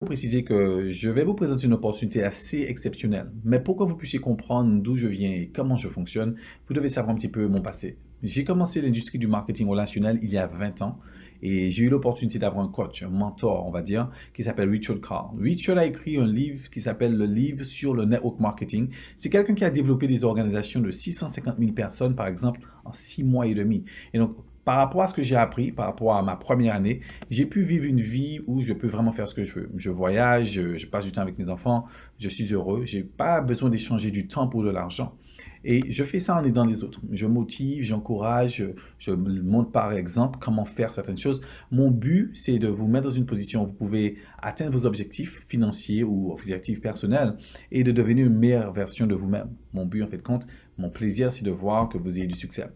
Préciser que je vais vous présenter une opportunité assez exceptionnelle. Mais pour que vous puissiez comprendre d'où je viens et comment je fonctionne, vous devez savoir un petit peu mon passé. J'ai commencé l'industrie du marketing relationnel il y a 20 ans et j'ai eu l'opportunité d'avoir un coach, un mentor, on va dire, qui s'appelle Richard Carr. Richard a écrit un livre qui s'appelle le livre sur le network marketing. C'est quelqu'un qui a développé des organisations de 650 000 personnes, par exemple, en 6 mois et demi. Et donc, par rapport à ce que j'ai appris, par rapport à ma première année, j'ai pu vivre une vie où je peux vraiment faire ce que je veux. Je voyage, je passe du temps avec mes enfants, je suis heureux, je n'ai pas besoin d'échanger du temps pour de l'argent. Et je fais ça en aidant les autres. Je motive, j'encourage, je montre par exemple comment faire certaines choses. Mon but, c'est de vous mettre dans une position où vous pouvez atteindre vos objectifs financiers ou objectifs personnels et de devenir une meilleure version de vous-même. Mon but, en fait, compte, mon plaisir, c'est de voir que vous ayez du succès.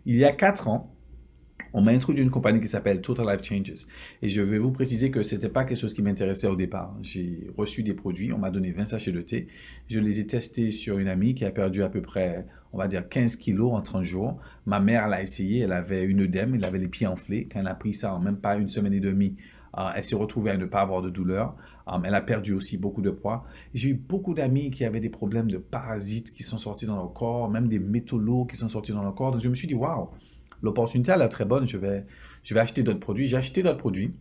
Il y a 4 ans, on m'a introduit une compagnie qui s'appelle Total Life Changes. Et je vais vous préciser que ce n'était pas quelque chose qui m'intéressait au départ. J'ai reçu des produits, on m'a donné 20 sachets de thé. Je les ai testés sur une amie qui a perdu à peu près, on va dire, 15 kilos en 30 jours. Ma mère l'a essayé, elle avait une œdème, elle avait les pieds enflés. Quand elle a pris ça en même pas une semaine et demie, elle s'est retrouvée à ne pas avoir de douleur. Elle a perdu aussi beaucoup de poids. J'ai eu beaucoup d'amis qui avaient des problèmes de parasites qui sont sortis dans leur corps, même des métaux lourds qui sont sortis dans leur corps. Donc je me suis dit, waouh! L'opportunité, elle est très bonne. Je vais acheter d'autres produits. J'ai acheté d'autres produits.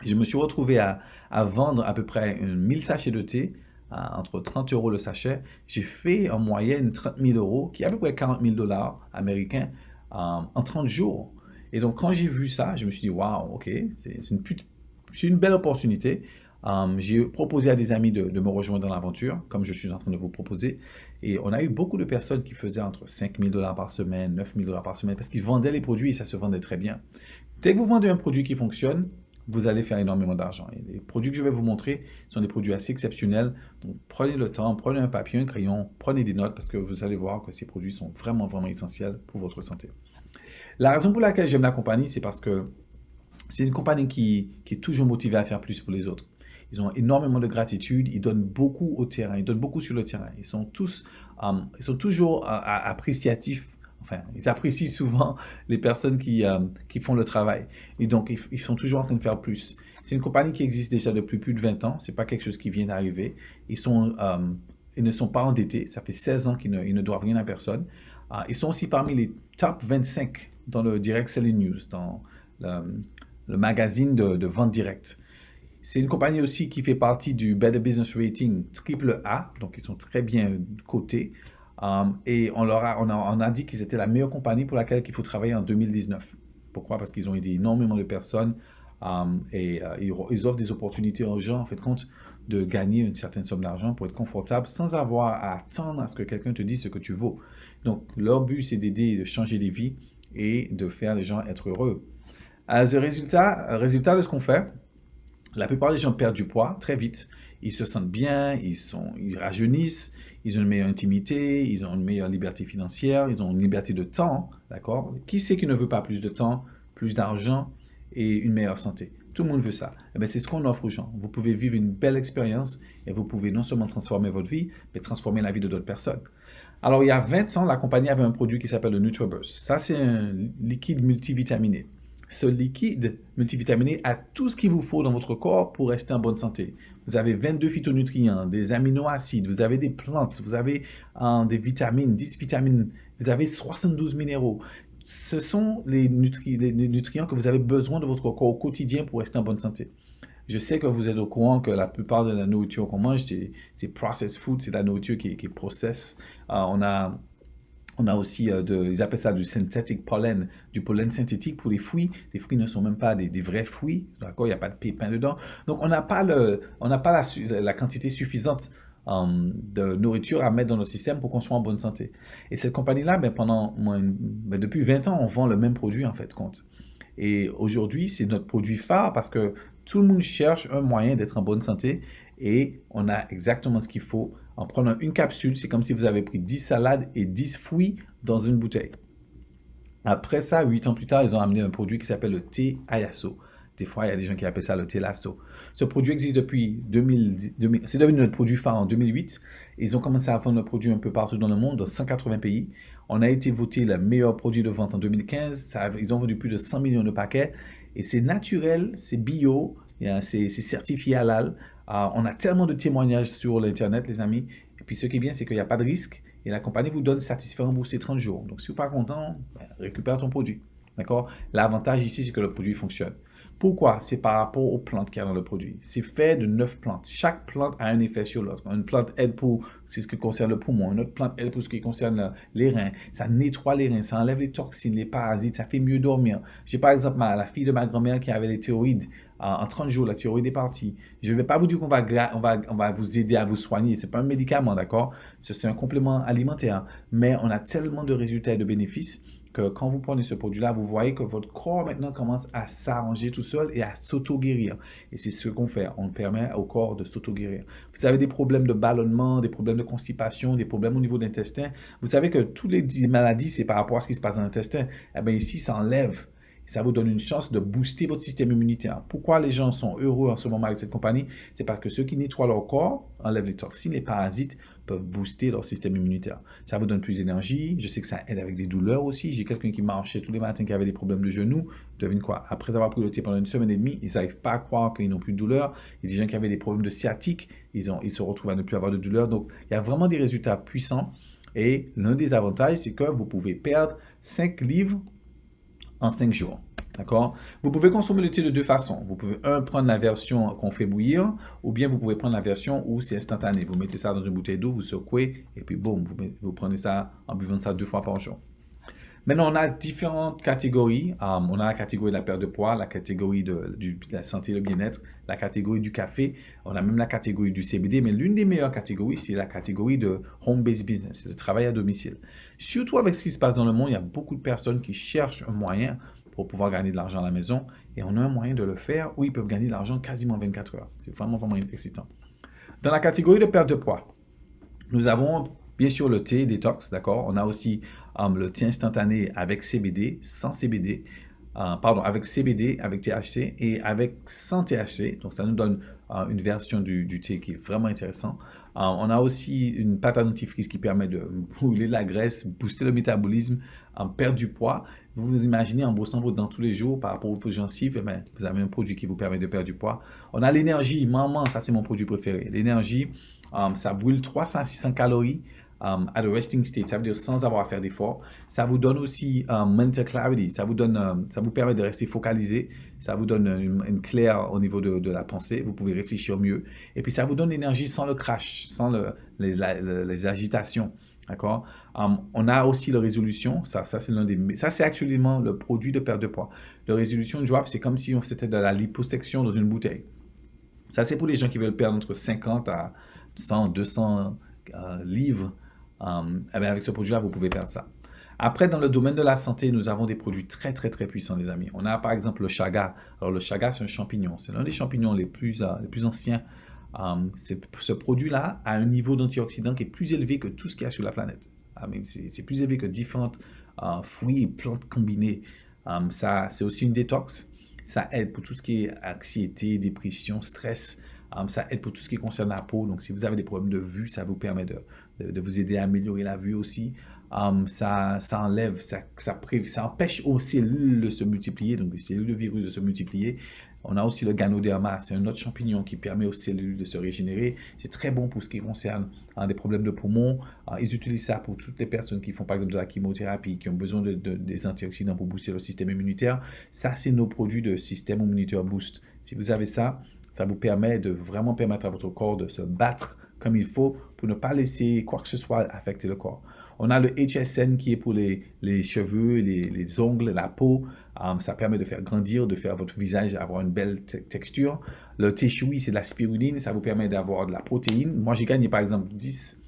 Je me suis retrouvé à vendre à peu près 1000 sachets de thé entre 30 euros le sachet. J'ai fait en moyenne 30 000 euros, qui est à peu près 40 000 dollars américains, en 30 jours. Et donc, quand j'ai vu ça, je me suis dit, waouh, ok, c'est une belle opportunité. J'ai proposé à des amis de me rejoindre dans l'aventure, comme je suis en train de vous proposer. Et on a eu beaucoup de personnes qui faisaient entre 5 000 dollars par semaine, 9 000 dollars par semaine, parce qu'ils vendaient les produits et ça se vendait très bien. Dès que vous vendez un produit qui fonctionne, vous allez faire énormément d'argent. Et les produits que je vais vous montrer sont des produits assez exceptionnels. Donc, prenez le temps, prenez un papier, un crayon, prenez des notes parce que vous allez voir que ces produits sont vraiment, vraiment essentiels pour votre santé. La raison pour laquelle j'aime la compagnie, c'est parce que c'est une compagnie qui est toujours motivée à faire plus pour les autres. Ils ont énormément de gratitude, ils donnent beaucoup au terrain, ils donnent beaucoup sur le terrain. Ils sont toujours appréciatifs, enfin, ils apprécient souvent les personnes qui font le travail. Et donc, ils sont toujours en train de faire plus. C'est une compagnie qui existe déjà depuis plus de 20 ans, c'est pas quelque chose qui vient d'arriver. Ils ne sont pas endettés, ça fait 16 ans ils ne doivent rien à personne. Ils sont aussi parmi les top 25 dans le Direct Selling News, dans le magazine de vente directe. C'est une compagnie aussi qui fait partie du Better Business Rating triple A, donc ils sont très bien cotés. Et on a dit qu'ils étaient la meilleure compagnie pour laquelle il faut travailler en 2019. Pourquoi? Parce qu'ils ont aidé énormément de personnes ils offrent des opportunités aux gens, en fait, compte de gagner une certaine somme d'argent pour être confortable sans avoir à attendre à ce que quelqu'un te dise ce que tu vaux. Donc, leur but, c'est d'aider, de changer des vies et de faire les gens être heureux. Résultat de ce qu'on fait, la plupart des gens perdent du poids très vite. Ils se sentent bien, ils rajeunissent, ils ont une meilleure intimité, ils ont une meilleure liberté financière, ils ont une liberté de temps, d'accord? Qui c'est qui ne veut pas plus de temps, plus d'argent et une meilleure santé? Tout le monde veut ça. Eh bien, c'est ce qu'on offre aux gens. Vous pouvez vivre une belle expérience et vous pouvez non seulement transformer votre vie, mais transformer la vie de d'autres personnes. Alors, il y a 20 ans, la compagnie avait un produit qui s'appelle le NutriBurst. Ça, c'est un liquide multivitaminé. Ce liquide multivitaminé a tout ce qu'il vous faut dans votre corps pour rester en bonne santé. Vous avez 22 phytonutriments, des aminoacides, vous avez des plantes, vous avez des vitamines, 10 vitamines, vous avez 72 minéraux. Ce sont les nutriments que vous avez besoin de votre corps au quotidien pour rester en bonne santé. Je sais que vous êtes au courant que la plupart de la nourriture qu'on mange, c'est processed food, c'est la nourriture qui est process. On a aussi, ils appellent ça du synthetic pollen, du pollen synthétique pour les fruits. Les fruits ne sont même pas des vrais fruits, d'accord? Il n'y a pas de pépins dedans. Donc, on n'a pas la quantité suffisante de nourriture à mettre dans notre système pour qu'on soit en bonne santé. Et cette compagnie-là, depuis 20 ans, on vend le même produit en fait, compte. Et aujourd'hui, c'est notre produit phare parce que tout le monde cherche un moyen d'être en bonne santé et on a exactement ce qu'il faut. En prenant une capsule, c'est comme si vous avez pris 10 salades et 10 fruits dans une bouteille. Après ça, 8 ans plus tard, ils ont amené un produit qui s'appelle le thé Ayaso. Des fois, il y a des gens qui appellent ça le thé Lasso. Ce produit existe depuis 2000, c'est devenu notre produit phare en 2008. Ils ont commencé à vendre le produit un peu partout dans le monde, dans 180 pays. On a été voté le meilleur produit de vente en 2015. Ils ont vendu plus de 100 millions de paquets. Et c'est naturel, c'est bio, C'est certifié halal. On a tellement de témoignages sur l'Internet, les amis. Et puis, ce qui est bien, c'est qu'il n'y a pas de risque. Et la compagnie vous donne satisfait remboursé 30 jours. Donc, si vous n'êtes pas content, ben, récupère ton produit. D'accord? L'avantage ici, c'est que le produit fonctionne. Pourquoi? C'est par rapport aux plantes qu'il y a dans le produit. C'est fait de 9 plantes. Chaque plante a un effet sur l'autre. Une plante aide pour ce qui concerne le poumon, une autre plante aide pour ce qui concerne les reins. Ça nettoie les reins, ça enlève les toxines, les parasites, ça fait mieux dormir. J'ai par exemple la fille de ma grand-mère qui avait les thyroïdes. En 30 jours, la thyroïde est partie. Je ne vais pas vous dire qu'on va vous aider à vous soigner. Ce n'est pas un médicament, d'accord? C'est un complément alimentaire. Mais on a tellement de résultats et de bénéfices que quand vous prenez ce produit-là, vous voyez que votre corps maintenant commence à s'arranger tout seul et à s'auto-guérir. Et c'est ce qu'on fait. On permet au corps de s'auto-guérir. Vous avez des problèmes de ballonnement, des problèmes de constipation, des problèmes au niveau de l'intestin. Vous savez que toutes les maladies, c'est par rapport à ce qui se passe dans l'intestin. Eh bien ici, ça enlève. Ça vous donne une chance de booster votre système immunitaire. Pourquoi les gens sont heureux en ce moment avec cette compagnie? C'est parce que ceux qui nettoient leur corps, enlèvent les toxines, les parasites, peuvent booster leur système immunitaire. Ça vous donne plus d'énergie. Je sais que ça aide avec des douleurs aussi. J'ai quelqu'un qui marchait tous les matins qui avait des problèmes de genoux. Devine quoi? Après avoir pris le thé pendant une semaine et demie, ils n'arrivent pas à croire qu'ils n'ont plus de douleur. Il y a des gens qui avaient des problèmes de sciatique. Ils se retrouvent à ne plus avoir de douleur. Donc, il y a vraiment des résultats puissants. Et l'un des avantages, c'est que vous pouvez perdre 5 livres en 5 jours. D'accord? Vous pouvez consommer le thé de deux façons. Vous pouvez, prendre la version qu'on fait bouillir, ou bien vous pouvez prendre la version où c'est instantané. Vous mettez ça dans une bouteille d'eau, vous secouez, et puis boum, vous prenez ça en buvant ça 2 fois par jour. Maintenant, on a différentes catégories. On a la catégorie de la perte de poids, la catégorie de la santé et le bien-être, la catégorie du café. On a même la catégorie du CBD. Mais l'une des meilleures catégories, c'est la catégorie de home-based business, c'est le travail à domicile. Surtout avec ce qui se passe dans le monde, il y a beaucoup de personnes qui cherchent un moyen pour pouvoir gagner de l'argent à la maison. Et on a un moyen de le faire où ils peuvent gagner de l'argent quasiment 24 heures. C'est vraiment, vraiment excitant. Dans la catégorie de perte de poids, nous avons bien sûr le thé détox, d'accord? On a aussi le thé instantané avec CBD, sans CBD, avec CBD, avec THC et avec sans THC. Donc, ça nous donne une version du thé qui est vraiment intéressant. On a aussi une pâte à dentifrice qui permet de brûler la graisse, booster le métabolisme, perdre du poids. Vous vous imaginez en brossant vos dents tous les jours par rapport aux gencives, eh vous avez un produit qui vous permet de perdre du poids. On a l'énergie, maman, ça c'est mon produit préféré. L'énergie, ça brûle 300 à 600 calories at a resting state, ça veut dire sans avoir à faire d'efforts. Ça vous donne aussi mental clarity, ça vous permet de rester focalisé, ça vous donne une claire au niveau de la pensée, vous pouvez réfléchir mieux. Et puis ça vous donne l'énergie sans le crash, sans les agitations. D'accord? On a aussi la résolution, ça c'est actuellement le produit de perte de poids. La résolution drop, c'est comme si c'était de la liposuction dans une bouteille. Ça, c'est pour les gens qui veulent perdre entre 50 à 100, 200 livres. Avec ce produit-là, vous pouvez perdre ça. Après, dans le domaine de la santé, nous avons des produits très, très, très puissants, les amis. On a par exemple le chaga. Alors, le chaga, c'est un champignon. C'est l'un des champignons les plus anciens. Ce produit-là a un niveau d'antioxydant qui est plus élevé que tout ce qu'il y a sur la planète. C'est plus élevé que différentes fruits et plantes combinées. C'est aussi une détox. Ça aide pour tout ce qui est anxiété, dépression, stress. Ça aide pour tout ce qui concerne la peau. Donc, si vous avez des problèmes de vue, ça vous permet de vous aider à améliorer la vue aussi. Ça enlève, ça empêche aux cellules de se multiplier, donc des cellules de virus de se multiplier. On a aussi le Ganoderma, c'est un autre champignon qui permet aux cellules de se régénérer. C'est très bon pour ce qui concerne des problèmes de poumon. Ils utilisent ça pour toutes les personnes qui font par exemple de la chimiothérapie, qui ont besoin des antioxydants pour booster le système immunitaire. Ça, c'est nos produits de système immunitaire boost. Si vous avez ça, ça vous permet de vraiment permettre à votre corps de se battre comme il faut pour ne pas laisser quoi que ce soit affecter le corps. On a le HSN qui est pour les cheveux, les ongles, la peau. Ça permet de faire grandir, de faire votre visage avoir une belle texture. Le Teshui, c'est de la spiruline. Ça vous permet d'avoir de la protéine. Moi, j'ai gagné par exemple 10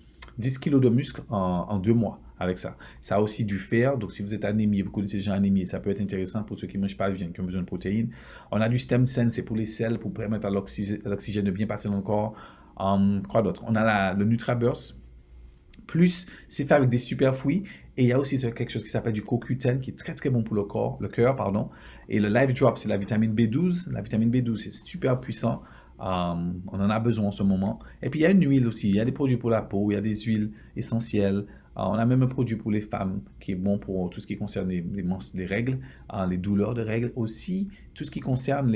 kilos de muscle en 2 mois avec ça. Ça a aussi du fer. Donc, si vous êtes anémié, vous connaissez des gens anémiés, ça peut être intéressant pour ceux qui ne mangent pas de viande, qui ont besoin de protéines. On a du stem cell, c'est pour les selles, pour permettre à l'oxygène de bien passer dans le corps. Quoi d'autre? On a le NutraBurst. Plus, c'est fait avec des super fruits. Et il y a aussi quelque chose qui s'appelle du CoQ10 qui est très très bon pour le cœur, pardon. Et le Life Drop, c'est la vitamine B12. La vitamine B12, c'est super puissant. On en a besoin en ce moment. Et puis il y a une huile aussi. Il y a des produits pour la peau, il y a des huiles essentielles. On a même un produit pour les femmes qui est bon pour tout ce qui concerne les règles, les douleurs de règles. Aussi, tout ce qui concerne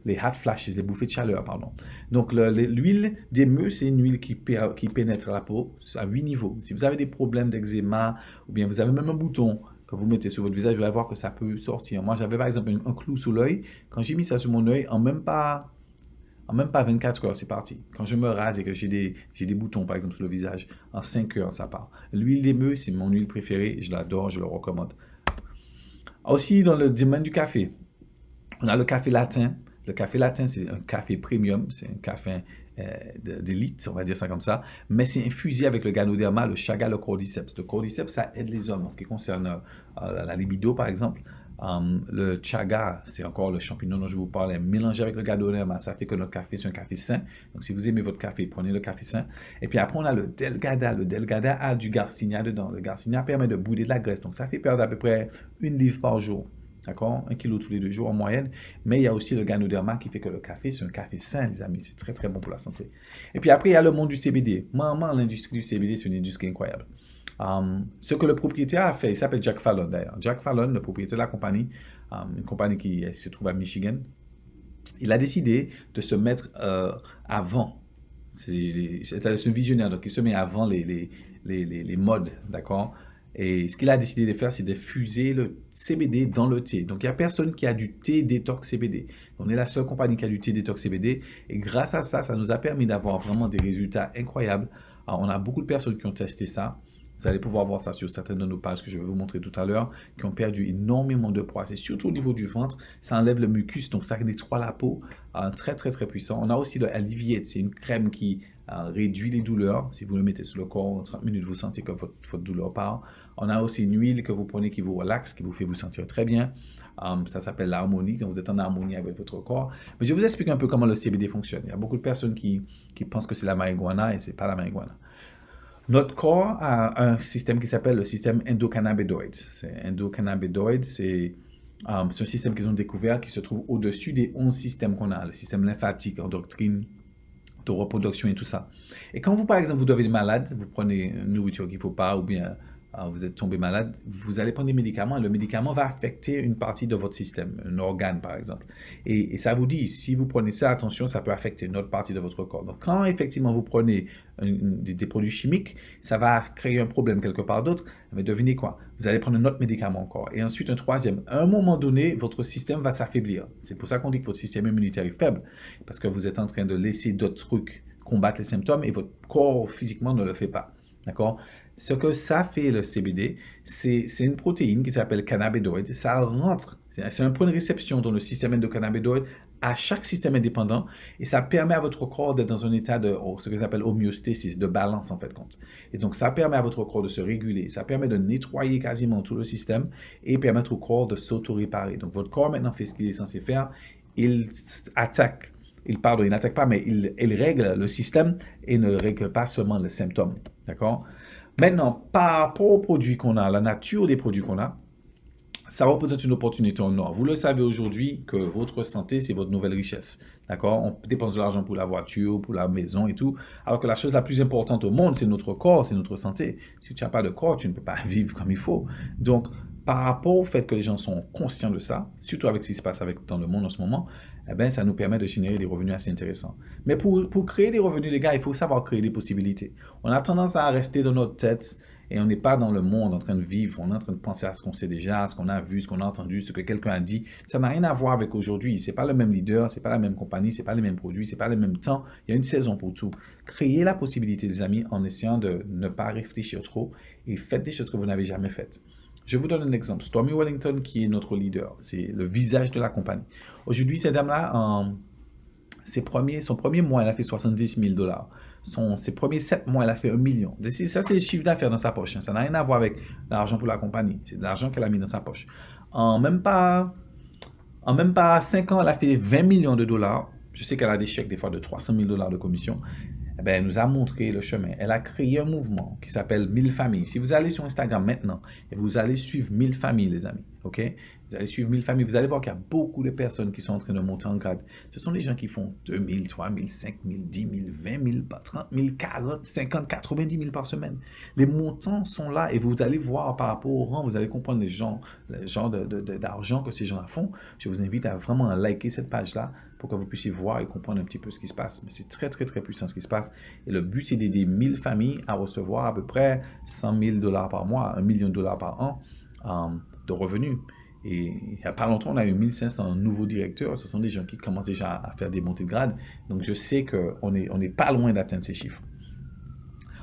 les hot flashes, les bouffées de chaleur, pardon. Donc, l'huile d'émeu, c'est une huile qui pénètre la peau à 8 niveaux. Si vous avez des problèmes d'eczéma, ou bien vous avez même un bouton, quand vous mettez sur votre visage, vous allez voir que ça peut sortir. Moi, j'avais par exemple un clou sous l'œil. Quand j'ai mis ça sur mon œil, en même pas 24 heures, c'est parti. Quand je me rase et que j'ai des boutons, par exemple, sur le visage, en 5 heures, ça part. L'huile d'émeu, c'est mon huile préférée. Je l'adore, je le recommande. Aussi, dans le domaine du café, on a le café latin. Le café latin, c'est un café premium. C'est un café d'élite, on va dire ça comme ça. Mais c'est infusé avec le ganoderma, le chaga, le cordyceps. Le cordyceps, ça aide les hommes en ce qui concerne la libido, par exemple. Le chaga, c'est encore le champignon dont je vous parlais, mélangé avec le ganoderma, ça fait que notre café, c'est un café sain. Donc, si vous aimez votre café, prenez le café sain. Et puis après, on a le delgada. Le delgada a du garcinia dedans. Le garcinia permet de bouder de la graisse. Donc, ça fait perdre à peu près 1 livre par jour. D'accord? 1 kilo tous les 2 jours en moyenne. Mais il y a aussi le ganoderma qui fait que le café, c'est un café sain, les amis. C'est très, très bon pour la santé. Et puis après, il y a le monde du CBD. Maman, l'industrie du CBD, c'est une industrie incroyable. Ce que le propriétaire a fait, il s'appelle Jack Fallon d'ailleurs. Jack Fallon, le propriétaire de la compagnie, une compagnie qui se trouve à Michigan, il a décidé de se mettre avant. C'est un visionnaire, donc il se met avant les modes, d'accord? Et ce qu'il a décidé de faire, c'est de fuser le CBD dans le thé. Donc, il n'y a personne qui a du thé détox CBD. On est la seule compagnie qui a du thé détox CBD. Et grâce à ça, ça nous a permis d'avoir vraiment des résultats incroyables. Alors, on a beaucoup de personnes qui ont testé ça. Vous allez pouvoir voir ça sur certaines de nos pages que je vais vous montrer tout à l'heure, qui ont perdu énormément de poids. C'est surtout au niveau du ventre. Ça enlève le mucus, donc ça nettoie la peau. Très, très, très puissant. On a aussi le Alleviate. C'est une crème qui réduit les douleurs. Si vous le mettez sur le corps, en 30 minutes, vous sentez que votre douleur part. On a aussi une huile que vous prenez qui vous relaxe, qui vous fait vous sentir très bien. Ça s'appelle l'harmonie, quand vous êtes en harmonie avec votre corps. Mais je vais vous expliquer un peu comment le CBD fonctionne. Il y a beaucoup de personnes qui pensent que c'est la marijuana et ce n'est pas la marijuana. Notre corps a un système qui s'appelle le système endocannabinoïde. C'est un système qu'ils ont découvert qui se trouve au-dessus des 11 systèmes qu'on a. Le système lymphatique, endocrine, de reproduction et tout ça. Et quand vous, par exemple, vous devenez malade, vous prenez une nourriture qu'il ne faut pas ou bien vous êtes tombé malade, vous allez prendre des médicaments et le médicament va affecter une partie de votre système, un organe par exemple. Et ça vous dit, si vous prenez ça, attention, ça peut affecter une autre partie de votre corps. Donc quand effectivement vous prenez des produits chimiques, ça va créer un problème quelque part d'autre, mais devinez quoi? Vous allez prendre un autre médicament encore. Et ensuite un troisième. À un moment donné, votre système va s'affaiblir. C'est pour ça qu'on dit que votre système immunitaire est faible, parce que vous êtes en train de laisser d'autres trucs combattre les symptômes et votre corps physiquement ne le fait pas. D'accord? Ce que ça fait, le CBD, c'est une protéine qui s'appelle cannabinoïde. Ça rentre, c'est un point de réception dans le système endocannabinoïde à chaque système indépendant et ça permet à votre corps d'être dans un état de ce que j'appelle homéostasis, de balance en fait compte. Et donc ça permet à votre corps de se réguler, ça permet de nettoyer quasiment tout le système et permettre au corps de s'auto-réparer. Donc votre corps maintenant fait ce qu'il est censé faire, il attaque. Il n'attaque pas, mais il règle le système et ne règle pas seulement les symptômes. D'accord? Maintenant, par rapport aux produits qu'on a, la nature des produits qu'on a, ça représente une opportunité en or. Vous le savez aujourd'hui que votre santé, c'est votre nouvelle richesse. D'accord? On dépense de l'argent pour la voiture, pour la maison et tout. Alors que la chose la plus importante au monde, c'est notre corps, c'est notre santé. Si tu n'as pas de corps, tu ne peux pas vivre comme il faut. Donc, par rapport au fait que les gens sont conscients de ça, surtout avec ce qui se passe dans le monde en ce moment, eh bien, ça nous permet de générer des revenus assez intéressants. Mais pour créer des revenus, les gars, il faut savoir créer des possibilités. On a tendance à rester dans notre tête et on n'est pas dans le monde en train de vivre. On est en train de penser à ce qu'on sait déjà, à ce qu'on a vu, ce qu'on a entendu, ce que quelqu'un a dit. Ça n'a rien à voir avec aujourd'hui. C'est pas le même leader, c'est pas la même compagnie, c'est pas les mêmes produits, c'est pas le même temps. Il y a une saison pour tout. Créez la possibilité, les amis, en essayant de ne pas réfléchir trop et faites des choses que vous n'avez jamais faites. Je vous donne un exemple. Stormy Wellington, qui est notre leader, c'est le visage de la compagnie. Aujourd'hui, cette dame-là, son premier mois, elle a fait 70 000 $. Ses premiers 7 mois, elle a fait 1 million. Ça, c'est le chiffre d'affaires dans sa poche. Ça n'a rien à voir avec l'argent pour la compagnie. C'est de l'argent qu'elle a mis dans sa poche. En même pas 5 ans, elle a fait 20 millions de dollars. Je sais qu'elle a des chèques des fois de 300 000 $ de commission. Eh bien, elle nous a montré le chemin. Elle a créé un mouvement qui s'appelle 1000 familles. Si vous allez sur Instagram maintenant et vous allez suivre 1000 familles, les amis, OK? Vous allez suivre 1000 familles, vous allez voir qu'il y a beaucoup de personnes qui sont en train de monter en grade. Ce sont des gens qui font 2000, 3000, 5000, 10 000, 20 000, 30 000, 40, 50, 90 000 par semaine. Les montants sont là et vous allez voir par rapport au rang, vous allez comprendre le genre d'argent que ces gens-là font. Je vous invite à vraiment liker cette page-là pour que vous puissiez voir et comprendre un petit peu ce qui se passe. Mais c'est très, très, très puissant ce qui se passe. Et le but, c'est d'aider 1000 familles à recevoir à peu près 100 000 $ par mois, 1 million de dollars par an de revenus. Et il n'y a pas longtemps, on a eu 1500 nouveaux directeurs. Ce sont des gens qui commencent déjà à faire des montées de grade. Donc, je sais qu'on n'est pas loin d'atteindre ces chiffres.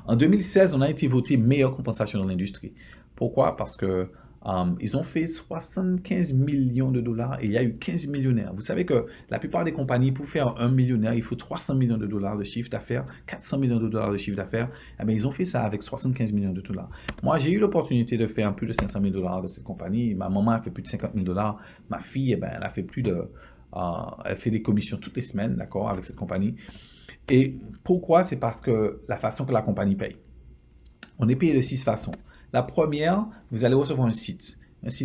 En 2016, on a été voté meilleure compensation dans l'industrie. Pourquoi? Parce que ils ont fait 75 millions de dollars et il y a eu 15 millionnaires. Vous savez que la plupart des compagnies, pour faire un millionnaire, il faut 300 millions de dollars de chiffre d'affaires, 400 millions de dollars de chiffre d'affaires. Eh bien, ils ont fait ça avec 75 millions de dollars. Moi, j'ai eu l'opportunité de faire plus de 500 000 dollars de cette compagnie. Ma maman a fait plus de 50 000 dollars. Ma fille, eh bien, elle a fait elle fait des commissions toutes les semaines, d'accord, avec cette compagnie. Et pourquoi? C'est parce que la façon que la compagnie paye. On est payé de 6 façons. La première, vous allez recevoir un site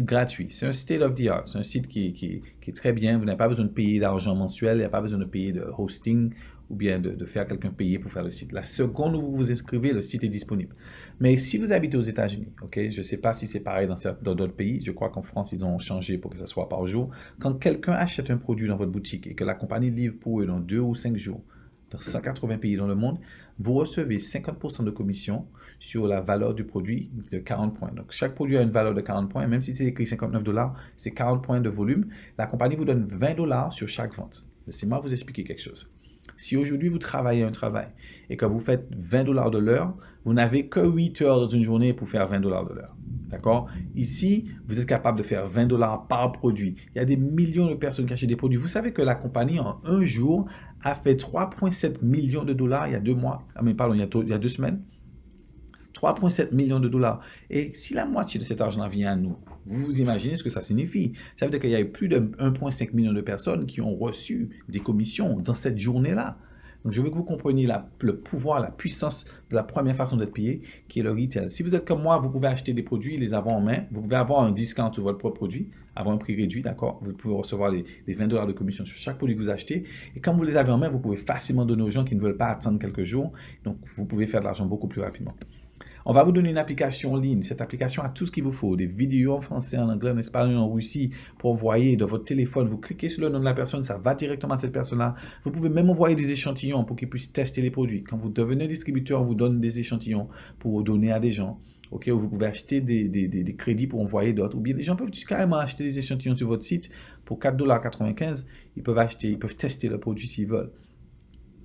gratuit. C'est un state of the art. C'est un site qui est très bien. Vous n'avez pas besoin de payer d'argent mensuel. Il n'y a pas besoin de payer de hosting ou bien de faire quelqu'un payer pour faire le site. La seconde où vous vous inscrivez, le site est disponible. Mais si vous habitez aux États-Unis, ok, je ne sais pas si c'est pareil dans d'autres pays. Je crois qu'en France, ils ont changé pour que ça soit par jour. Quand quelqu'un achète un produit dans votre boutique et que la compagnie livre pour eux dans 2 ou 5 jours, dans 180 pays dans le monde, vous recevez 50% de commission sur la valeur du produit de 40 points. Donc, chaque produit a une valeur de 40 points. Même si c'est écrit 59 $, c'est 40 points de volume. La compagnie vous donne 20 $ sur chaque vente. Laissez-moi vous expliquer quelque chose. Si aujourd'hui vous travaillez un travail et que vous faites 20 $ de l'heure, vous n'avez que 8 heures dans une journée pour faire 20 $ de l'heure. D'accord? Ici, vous êtes capable de faire 20 $ par produit. Il y a des millions de personnes qui achètent des produits. Vous savez que la compagnie, en un jour, a fait 3,7 millions de dollars il y a 2 mois. Pardon, il y a 2 semaines. 3,7 millions de dollars. Et si la moitié de cet argent vient à nous, vous imaginez ce que ça signifie? Ça veut dire qu'il y a eu plus de 1,5 million de personnes qui ont reçu des commissions dans cette journée-là. Donc, je veux que vous compreniez le pouvoir, la puissance de la première façon d'être payé, qui est le retail. Si vous êtes comme moi, vous pouvez acheter des produits, les avoir en main. Vous pouvez avoir un discount sur votre propre produit, avoir un prix réduit, d'accord? Vous pouvez recevoir les 20 $ de commission sur chaque produit que vous achetez. Et comme vous les avez en main, vous pouvez facilement donner aux gens qui ne veulent pas attendre quelques jours. Donc, vous pouvez faire de l'argent beaucoup plus rapidement. On va vous donner une application en ligne. Cette application a tout ce qu'il vous faut. Des vidéos en français, en anglais, en espagnol, en russie pour envoyer de votre téléphone. Vous cliquez sur le nom de la personne, ça va directement à cette personne-là. Vous pouvez même envoyer des échantillons pour qu'ils puissent tester les produits. Quand vous devenez distributeur, on vous donne des échantillons pour donner à des gens. Okay, vous pouvez acheter des crédits pour envoyer d'autres. Ou bien les gens peuvent carrément acheter des échantillons sur votre site pour 4,95 $. Ils peuvent tester le produit s'ils veulent.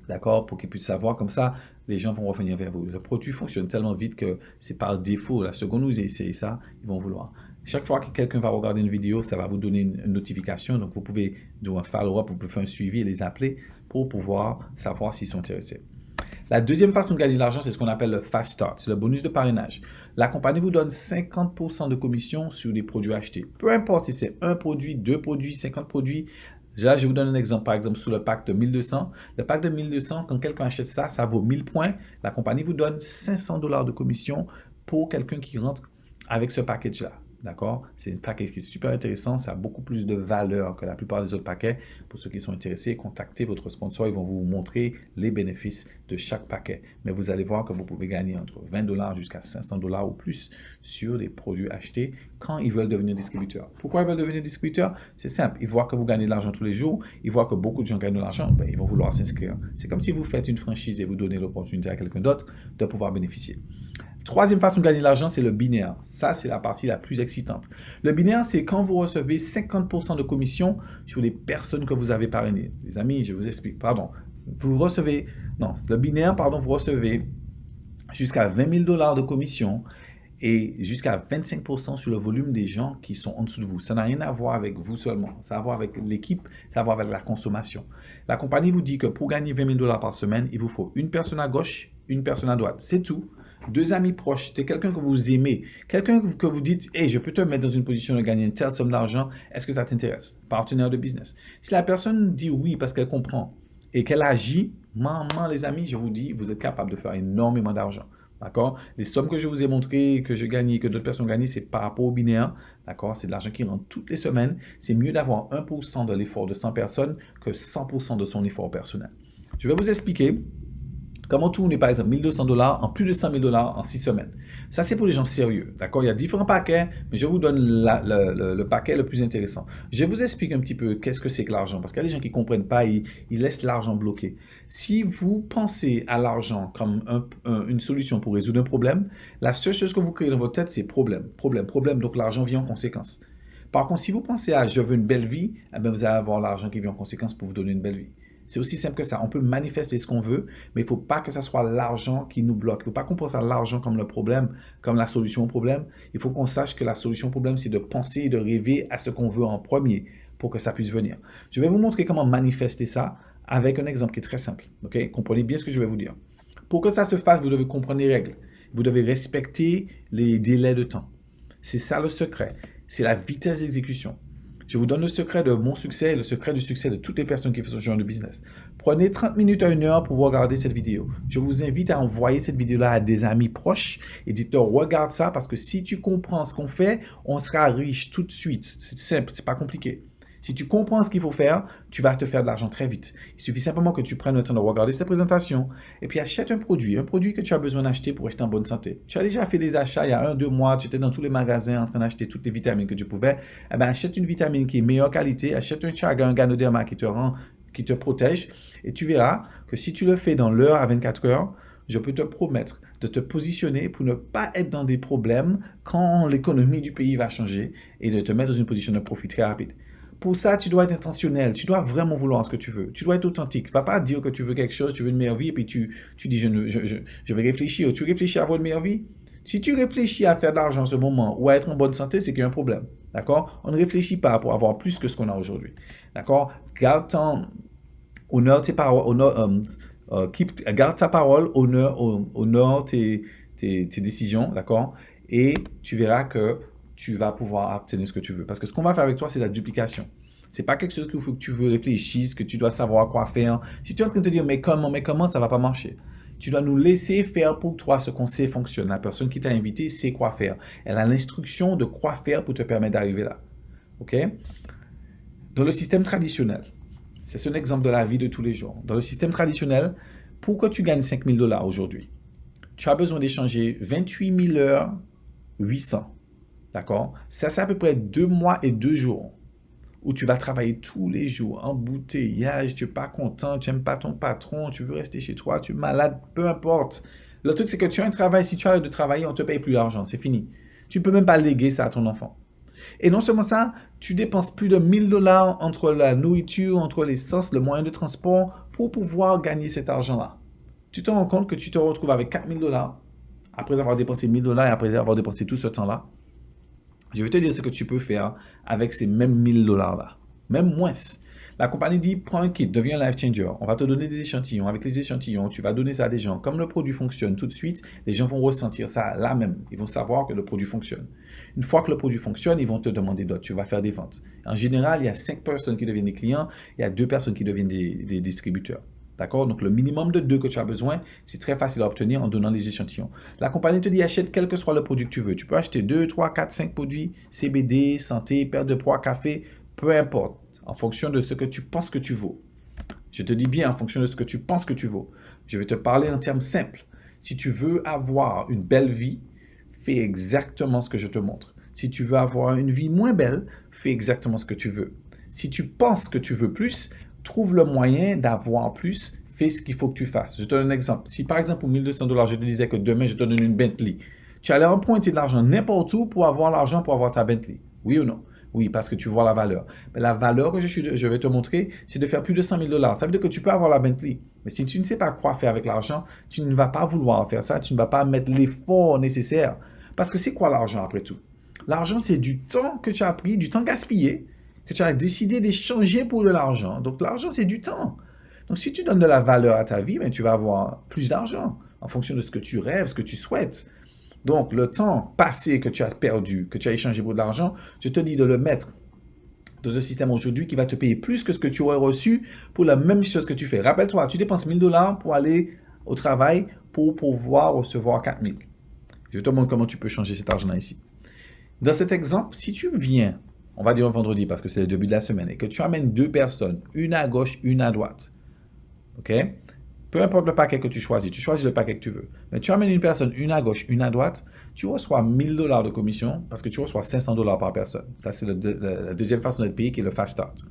D'accord? Pour qu'ils puissent savoir, comme ça, les gens vont revenir vers vous. Le produit fonctionne tellement vite que c'est par défaut. La seconde où vous essayez ça, ils vont vouloir. Chaque fois que quelqu'un va regarder une vidéo, ça va vous donner une notification. Donc, vous pouvez faire un follow-up, vous pouvez faire un suivi et les appeler pour pouvoir savoir s'ils sont intéressés. La deuxième façon de gagner de l'argent, c'est ce qu'on appelle le Fast Start. C'est le bonus de parrainage. La compagnie vous donne 50% de commission sur des produits achetés. Peu importe si c'est un produit, 2 produits, 50 produits. Là, je vous donne un exemple, par exemple, sur le pack de 1200. Le pack de 1200, quand quelqu'un achète ça, ça vaut 1000 points. La compagnie vous donne 500 $ de commission pour quelqu'un qui rentre avec ce package-là. D'accord? C'est un package qui est super intéressant. Ça a beaucoup plus de valeur que la plupart des autres paquets. Pour ceux qui sont intéressés, contactez votre sponsor. Ils vont vous montrer les bénéfices de chaque paquet. Mais vous allez voir que vous pouvez gagner entre 20 $ jusqu'à 500 $ ou plus sur des produits achetés quand ils veulent devenir distributeurs. Pourquoi ils veulent devenir distributeurs? C'est simple. Ils voient que vous gagnez de l'argent tous les jours. Ils voient que beaucoup de gens gagnent de l'argent. Ben, ils vont vouloir s'inscrire. C'est comme si vous faites une franchise et vous donnez l'opportunité à quelqu'un d'autre de pouvoir bénéficier. Troisième façon de gagner de l'argent, c'est le binaire. Ça, c'est la partie la plus excitante. Le binaire, c'est quand vous recevez 50% de commission sur les personnes que vous avez parrainées. Les amis, je vous explique, pardon. Vous recevez jusqu'à 20 000 $ de commission et jusqu'à 25% sur le volume des gens qui sont en dessous de vous. Ça n'a rien à voir avec vous seulement. Ça a à voir avec l'équipe, ça a à voir avec la consommation. La compagnie vous dit que pour gagner 20 000 $ par semaine, il vous faut une personne à gauche, une personne à droite. C'est tout. 2 amis proches, c'est quelqu'un que vous aimez, quelqu'un que vous dites, hey, je peux te mettre dans une position de gagner une telle somme d'argent, est-ce que ça t'intéresse? Partenaire de business. Si la personne dit oui parce qu'elle comprend et qu'elle agit, maman, les amis, je vous dis, vous êtes capable de faire énormément d'argent. D'accord? Les sommes que je vous ai montrées, que je gagne, que d'autres personnes gagnent, c'est par rapport au binaire. D'accord? C'est de l'argent qui rentre toutes les semaines. C'est mieux d'avoir 1% de l'effort de 100 personnes que 100% de son effort personnel. Je vais vous expliquer comment tourner par exemple 1200 dollars en plus de 100 000 dollars en 6 semaines. Ça, c'est pour les gens sérieux. D'accord? Il y a différents paquets, mais je vous donne le paquet le plus intéressant. Je vous explique un petit peu qu'est-ce que c'est que l'argent, parce qu'il y a des gens qui ne comprennent pas, ils laissent l'argent bloqué. Si vous pensez à l'argent comme une solution pour résoudre un problème, la seule chose que vous créez dans votre tête, c'est problème, problème, problème. Donc l'argent vient en conséquence. Par contre, si vous pensez à je veux une belle vie, eh bien, vous allez avoir l'argent qui vient en conséquence pour vous donner une belle vie. C'est aussi simple que ça. On peut manifester ce qu'on veut, mais il ne faut pas que ce soit l'argent qui nous bloque. Il ne faut pas qu'on pense à l'argent comme le problème, comme la solution au problème. Il faut qu'on sache que la solution au problème, c'est de penser et de rêver à ce qu'on veut en premier pour que ça puisse venir. Je vais vous montrer comment manifester ça avec un exemple qui est très simple. Okay? Comprenez bien ce que je vais vous dire. Pour que ça se fasse, vous devez comprendre les règles. Vous devez respecter les délais de temps. C'est ça le secret. C'est la vitesse d'exécution. Je vous donne le secret de mon succès et le secret du succès de toutes les personnes qui font ce genre de business. Prenez 30 minutes à 1 heure pour regarder cette vidéo. Je vous invite à envoyer cette vidéo-là à des amis proches et dites-leur, regarde ça parce que si tu comprends ce qu'on fait, on sera riche tout de suite. C'est simple, c'est pas compliqué. Si tu comprends ce qu'il faut faire, tu vas te faire de l'argent très vite. Il suffit simplement que tu prennes le temps de regarder cette présentation et puis achète un produit que tu as besoin d'acheter pour rester en bonne santé. Tu as déjà fait des achats il y a 1-2 mois, tu étais dans tous les magasins en train d'acheter toutes les vitamines que tu pouvais. Eh bien, achète une vitamine qui est meilleure qualité, achète un Chaga, un Ganoderma qui te protège et tu verras que si tu le fais dans l'heure à 24 heures, je peux te promettre de te positionner pour ne pas être dans des problèmes quand l'économie du pays va changer et de te mettre dans une position de profit très rapide. Pour ça, tu dois être intentionnel. Tu dois vraiment vouloir ce que tu veux. Tu dois être authentique. Tu ne vas pas dire que tu veux quelque chose, tu veux une meilleure vie, et puis tu dis je vais réfléchir. Tu réfléchis à avoir une meilleure vie? Si tu réfléchis à faire de l'argent en ce moment ou à être en bonne santé, c'est qu'il y a un problème. D'accord? On ne réfléchit pas pour avoir plus que ce qu'on a aujourd'hui. D'accord? Honore tes paroles, garde ta parole, honore tes décisions. D'accord? Et tu verras que tu vas pouvoir obtenir ce que tu veux. Parce que ce qu'on va faire avec toi, c'est la duplication. Ce n'est pas quelque chose qu'il faut que tu veux réfléchir, que tu dois savoir quoi faire. Si tu es en train de te dire, mais comment, ça ne va pas marcher. Tu dois nous laisser faire pour toi ce qu'on sait fonctionne. La personne qui t'a invité sait quoi faire. Elle a l'instruction de quoi faire pour te permettre d'arriver là. OK? Dans le système traditionnel, c'est un exemple de la vie de tous les jours. Dans le système traditionnel, pour que tu gagnes 5 000 $ aujourd'hui, tu as besoin d'échanger 28 000 heures 800. D'accord? Ça, c'est à peu près 2 mois et 2 jours où tu vas travailler tous les jours, embouteillage, tu n'es pas content, tu n'aimes pas ton patron, tu veux rester chez toi, tu es malade, peu importe. Le truc, c'est que tu as un travail, si tu arrêtes de travailler, on ne te paye plus d'argent, c'est fini. Tu ne peux même pas léguer ça à ton enfant. Et non seulement ça, tu dépenses plus de 1 000 $ entre la nourriture, entre l'essence, le moyen de transport pour pouvoir gagner cet argent-là. Tu te rends compte que tu te retrouves avec 4 000 $ après avoir dépensé 1 000 $ et après avoir dépensé tout ce temps-là. Je vais te dire ce que tu peux faire avec ces mêmes 1 000 $ là. Même moins. La compagnie dit, prends un kit, deviens un life changer. On va te donner des échantillons. Avec les échantillons, tu vas donner ça à des gens. Comme le produit fonctionne tout de suite, les gens vont ressentir ça là même. Ils vont savoir que le produit fonctionne. Une fois que le produit fonctionne, ils vont te demander d'autres. Tu vas faire des ventes. En général, il y a 5 personnes qui deviennent des clients. Il y a 2 personnes qui deviennent des distributeurs. D'accord? Donc, le minimum de 2 que tu as besoin, c'est très facile à obtenir en donnant les échantillons. La compagnie te dit, achète quel que soit le produit que tu veux. Tu peux acheter 2, 3, 4, 5 produits, CBD, santé, perte de poids, café, peu importe, en fonction de ce que tu penses que tu vaux. Je te dis bien en fonction de ce que tu penses que tu vaux. Je vais te parler en termes simples. Si tu veux avoir une belle vie, fais exactement ce que je te montre. Si tu veux avoir une vie moins belle, fais exactement ce que tu veux. Si tu penses que tu veux plus, trouve le moyen d'avoir plus, fais ce qu'il faut que tu fasses. Je te donne un exemple. Si par exemple pour 1 200 $, je te disais que demain je te donne une Bentley, tu allais emprunter de l'argent n'importe où pour avoir l'argent pour avoir ta Bentley. Oui ou non? Oui, parce que tu vois la valeur. Mais la valeur que je vais te montrer, c'est de faire plus de 100 000 $. Ça veut dire que tu peux avoir la Bentley. Mais si tu ne sais pas quoi faire avec l'argent, tu ne vas pas vouloir faire ça, tu ne vas pas mettre l'effort nécessaire. Parce que c'est quoi l'argent après tout? L'argent, c'est du temps que tu as pris, du temps gaspillé, que tu as décidé d'échanger pour de l'argent. Donc, l'argent, c'est du temps. Donc, si tu donnes de la valeur à ta vie, ben, tu vas avoir plus d'argent en fonction de ce que tu rêves, ce que tu souhaites. Donc, le temps passé que tu as perdu, que tu as échangé pour de l'argent, je te dis de le mettre dans un système aujourd'hui qui va te payer plus que ce que tu aurais reçu pour la même chose que tu fais. Rappelle-toi, tu dépenses 1 000 $ pour aller au travail pour pouvoir recevoir 4000. Je te montre comment tu peux changer cet argent-là ici. Dans cet exemple, si tu viens, on va dire un vendredi parce que c'est le début de la semaine, et que tu amènes deux personnes, une à gauche, une à droite, ok? Peu importe le paquet que tu choisis le paquet que tu veux. Mais tu amènes une personne, une à gauche, une à droite, tu reçois 1000 $ de commission parce que tu reçois 500 $ par personne. Ça, c'est la deuxième façon d'être payé qui est le fast start.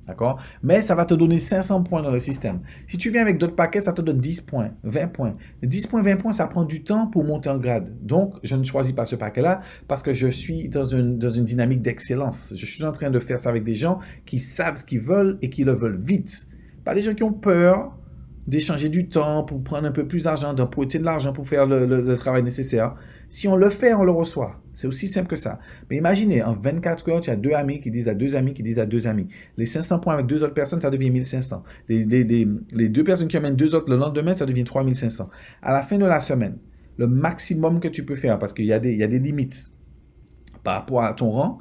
D'accord? Mais ça va te donner 500 points dans le système. Si tu viens avec d'autres paquets, ça te donne 10 points, 20 points. 10 points, 20 points, ça prend du temps pour monter en grade. Donc, je ne choisis pas ce paquet-là parce que je suis dans une dynamique d'excellence. Je suis en train de faire ça avec des gens qui savent ce qu'ils veulent et qui le veulent vite. Pas des gens qui ont peur d'échanger du temps pour prendre un peu plus d'argent, d'emprunter de l'argent pour faire le travail nécessaire. Si on le fait, on le reçoit. C'est aussi simple que ça. Mais imaginez, en 24 heures, tu as deux amis qui disent à deux amis qui disent à deux amis. Les 500 points avec deux autres personnes, ça devient 1500. Les deux personnes qui amènent deux autres le lendemain, ça devient 3500. À la fin de la semaine, le maximum que tu peux faire, parce qu'il y a des limites par rapport à ton rang,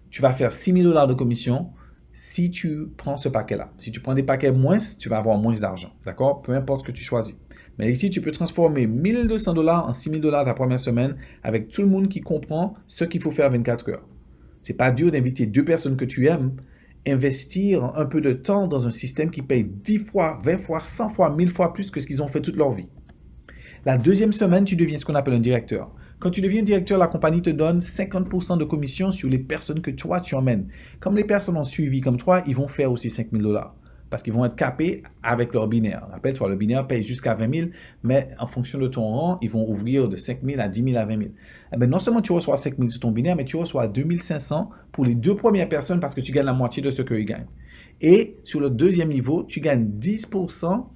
tu vas faire 6000 $ de commission si tu prends ce paquet-là. Si tu prends des paquets moins, tu vas avoir moins d'argent. D'accord? Peu importe ce que tu choisis. Mais ici, tu peux transformer 1200 $ en 6000 $ ta première semaine avec tout le monde qui comprend ce qu'il faut faire 24 heures. C'est pas dur d'inviter deux personnes que tu aimes, investir un peu de temps dans un système qui paye 10 fois, 20 fois, 100 fois, 1000 fois plus que ce qu'ils ont fait toute leur vie. La deuxième semaine, tu deviens ce qu'on appelle un directeur. Quand tu deviens directeur, la compagnie te donne 50% de commission sur les personnes que toi, tu emmènes. Comme les personnes ont suivi comme toi, ils vont faire aussi 5000 $ parce qu'ils vont être capés avec leur binaire. Rappelle-toi, le binaire paye jusqu'à 20 000, mais en fonction de ton rang, ils vont ouvrir de 5 000 à 10 000 à 20 000. Eh bien, non seulement tu reçois 5 000 sur ton binaire, mais tu reçois 2 500 pour les deux premières personnes parce que tu gagnes la moitié de ce qu'ils gagnent. Et sur le deuxième niveau, tu gagnes 10%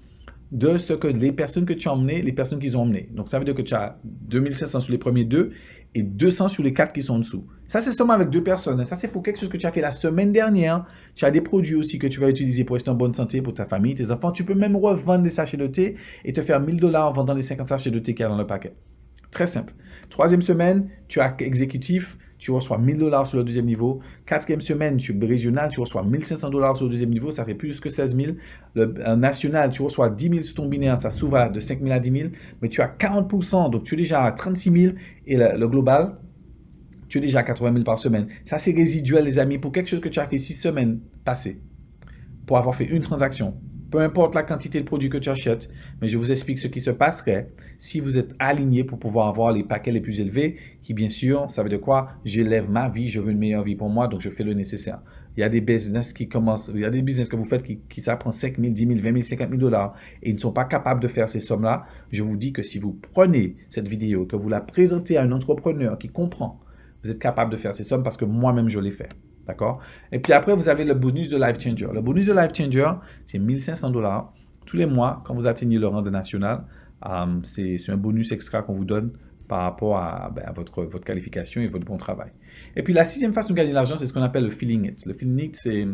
de ce que les personnes que tu as emmenées, les personnes qu'ils ont emmenées. Donc, ça veut dire que tu as 2500 sur les premiers deux et 200 sur les quatre qui sont en dessous. Ça, c'est seulement avec deux personnes. Ça, c'est pour quelque chose que tu as fait la semaine dernière. Tu as des produits aussi que tu vas utiliser pour rester en bonne santé pour ta famille, tes enfants. Tu peux même revendre des sachets de thé et te faire 1000 $ en vendant les 50 sachets de thé qu'il y a dans le paquet. Très simple. Troisième semaine, tu as exécutif. Tu reçois 1000 $ sur le deuxième niveau. Quatrième semaine, tu es régional, tu reçois 1500 $ sur le deuxième niveau, ça fait plus que 16 000. Le national, tu reçois 10 000 sur ton binaire, ça s'ouvre de 5 000 à 10 000, mais tu as 40%, donc tu es déjà à 36 000 et le global, tu es déjà à 80 000 par semaine. Ça, c'est résiduel, les amis, pour quelque chose que tu as fait 6 semaines passées, pour avoir fait une transaction. Peu importe la quantité de produits que tu achètes, mais je vous explique ce qui se passerait si vous êtes aligné pour pouvoir avoir les paquets les plus élevés, qui bien sûr, ça veut dire quoi? J'élève ma vie, je veux une meilleure vie pour moi, donc je fais le nécessaire. Il y a des business qui commencent, il y a des business que vous faites qui ça prend 5 000, 10 000, 20 000, 50 000 $ et ils ne sont pas capables de faire ces sommes-là. Je vous dis que si vous prenez cette vidéo, que vous la présentez à un entrepreneur qui comprend, vous êtes capable de faire ces sommes parce que moi-même, je l'ai fait. D'accord? Et puis après, vous avez le bonus de Life Changer. Le bonus de Life Changer, c'est 1500 $ tous les mois quand vous atteignez le rang de national. C'est un bonus extra qu'on vous donne par rapport à votre qualification et votre bon travail. Et puis la sixième façon de gagner de l'argent, c'est ce qu'on appelle le feeling it. Le feeling it, c'est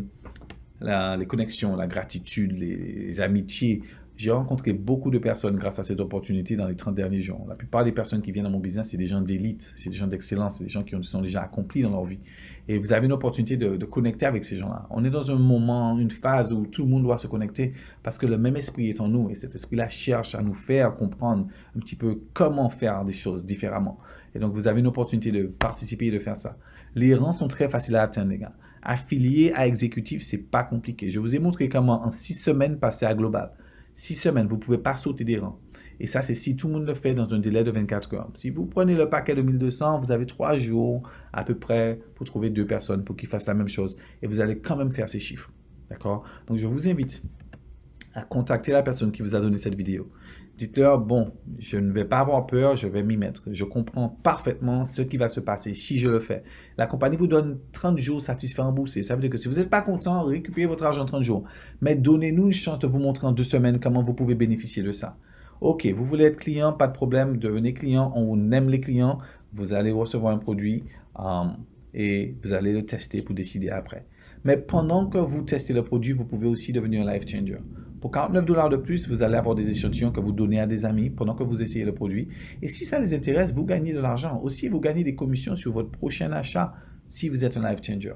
les connexions, la gratitude, les amitiés. J'ai rencontré beaucoup de personnes grâce à cette opportunité dans les 30 derniers jours. La plupart des personnes qui viennent dans mon business, c'est des gens d'élite, c'est des gens d'excellence, c'est des gens qui sont déjà accomplis dans leur vie. Et vous avez une opportunité de connecter avec ces gens-là. On est dans un moment, une phase où tout le monde doit se connecter parce que le même esprit est en nous et cet esprit-là cherche à nous faire comprendre un petit peu comment faire des choses différemment. Et donc, vous avez une opportunité de participer et de faire ça. Les rangs sont très faciles à atteindre, les gars. Affilié à exécutif, c'est pas compliqué. Je vous ai montré comment en 6 semaines passer à global. 6 semaines, vous ne pouvez pas sauter des rangs. Et ça, c'est si tout le monde le fait dans un délai de 24 heures. Si vous prenez le paquet de 1200, vous avez 3 jours à peu près pour trouver 2 personnes pour qu'ils fassent la même chose. Et vous allez quand même faire ces chiffres. D'accord? Donc, je vous invite à contacter la personne qui vous a donné cette vidéo. Dites-leur, bon, je ne vais pas avoir peur, je vais m'y mettre. Je comprends parfaitement ce qui va se passer si je le fais. La compagnie vous donne 30 jours satisfaits remboursés. Ça veut dire que si vous n'êtes pas content, récupérez votre argent en 30 jours. Mais donnez-nous une chance de vous montrer en 2 semaines comment vous pouvez bénéficier de ça. Ok, vous voulez être client, pas de problème, devenez client, on aime les clients, vous allez recevoir un produit et vous allez le tester pour décider après. Mais pendant que vous testez le produit, vous pouvez aussi devenir un life changer. Pour 49 $ de plus, vous allez avoir des échantillons que vous donnez à des amis pendant que vous essayez le produit. Et si ça les intéresse, vous gagnez de l'argent. Aussi, vous gagnez des commissions sur votre prochain achat si vous êtes un life changer.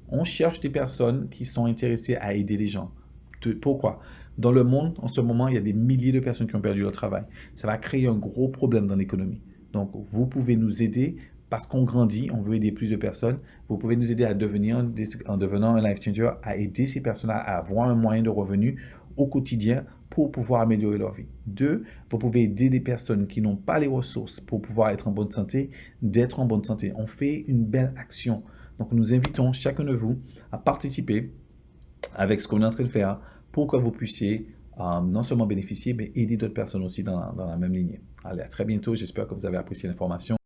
On cherche des personnes qui sont intéressées à aider les gens. Pourquoi? Dans le monde, en ce moment, il y a des milliers de personnes qui ont perdu leur travail. Ça va créer un gros problème dans l'économie. Donc, vous pouvez nous aider parce qu'on grandit, on veut aider plus de personnes. Vous pouvez nous aider à devenir, en devenant un life changer, à aider ces personnes-là à avoir un moyen de revenu au quotidien pour pouvoir améliorer leur vie. Deux, vous pouvez aider des personnes qui n'ont pas les ressources pour pouvoir être en bonne santé, d'être en bonne santé. On fait une belle action. Donc, nous invitons chacun de vous à participer avec ce qu'on est en train de faire pour que vous puissiez non seulement bénéficier, mais aider d'autres personnes aussi dans la même lignée. Allez, à très bientôt. J'espère que vous avez apprécié l'information.